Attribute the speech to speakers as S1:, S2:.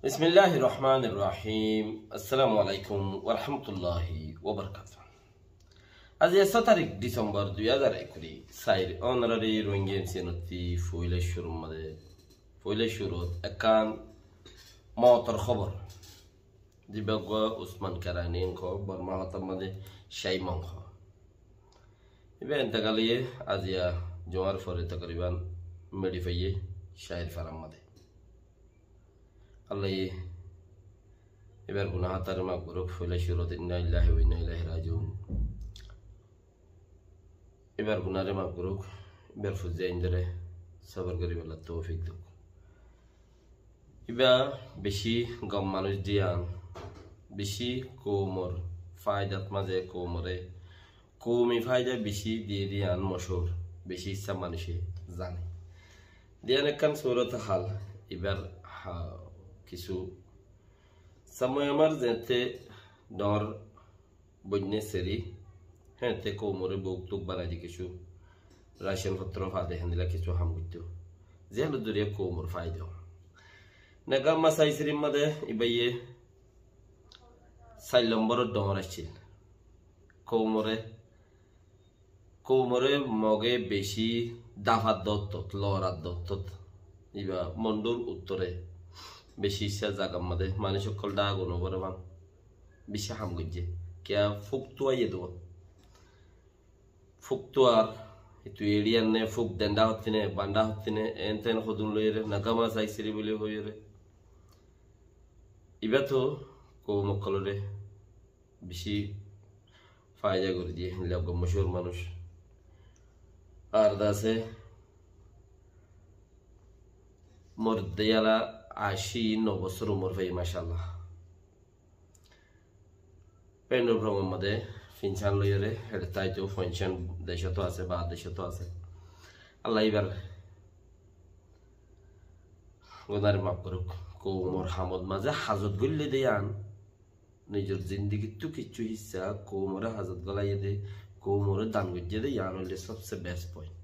S1: বিসমিল্লাহির রহমানির রহিম। আসসালামু আলাইকুম ওয়া রাহমাতুল্লাহি ওয়া বারাকাতুহু। আজ 17 তারিখ ডিসেম্বর 2021 সাইর অনারারি রোহিঙ্গিয়ান সিনতি ফয়লে শুরুত একান মওতর খবর দিবাগ উসমান কারানিন খো বর্মা হতার মধ্যে শাই মংখ ইবে এন্তাগালিয়ে আজিয়া জোয়ার ফরে তকরিবান মেডিফাইয়ে শাইর ফারাম মধ্যে আল্লাহ এবার গুনাহ তার মাগফিরাত ফয়লে শুরুত ইন্না লিল্লাহি ওয়া ইন্না ইলাইহি রাজিউন। এবার গুনারে মাগফিরাত এবার ফুজে ইন্দরে সবর করিব আল্লাহ তৌফিক দাও। ইবা বেশি গম মানুষ দিয়ান বেশি কোমর ফায়দাত মাঝে কোমরে কৌমি ফায়দা বেশি দিয়ে দিয়ান মশহুর বেশি ইচ্ছা মানুষে জানে দিয়ান একখান সৌরত হাল এবার কিছু সময় আমার যেতে ডর বন্যে সেরি হ্যাঁ তে কোমরে বুক টুক বানাই দি কিছু রাশিয়ান পত্র ফাদে হেন্দিলা কিছু হাম করতো যে হলো দূরিয়া কোমর ফায়দা নাগাম মাসাই সেরির মধ্যে ইবাইয়ে 4 নম্বরের ডর আসছিল কোমরে মগে বেশি দাফাত দত্তত লড়াত দত্তত ইবা মন্ডুর উত্তরে বেশি ইচ্ছা জাগাম মাদে মানুষ সকল ডা গুণ করে ভাম বেশি হাম গজ্জে কিয়া ফুকতুয়াইয়ে দেব ফুকতুয়ার এটু এরিয়ান নে ফুক দেন্দা হতিনে বান্ডা হতিনে এন তেন খদুন লইরে নাগামা সাইসিরি বলে হইরে ইবা তো কো মকলরে বেশি ফায়দা করে দিয়ে লাগো মশহুর মানুষ আর দাসে মোর দেয়ালা 89 বছর উমর ভাই মাশাআল্লাহ পেন্ডর ভ্রমণ মধ্যে ফিনশান লইরে এটা তাই তো ফিনশান দেশে তো আছে বা দেশে তো আছে আল্লাহ এবার গোনারে মাফ করুক কোমর হামদ মাঝে হাজত গল্লে দেয়ান নিজের জিন্দগি তো কিছু হিসা কোমরে হাজত গলাইয়ে দে কোমরে দান গজ্জে দে ইয়ান হইলে সবচেয়ে বেস্ট পয়েন্ট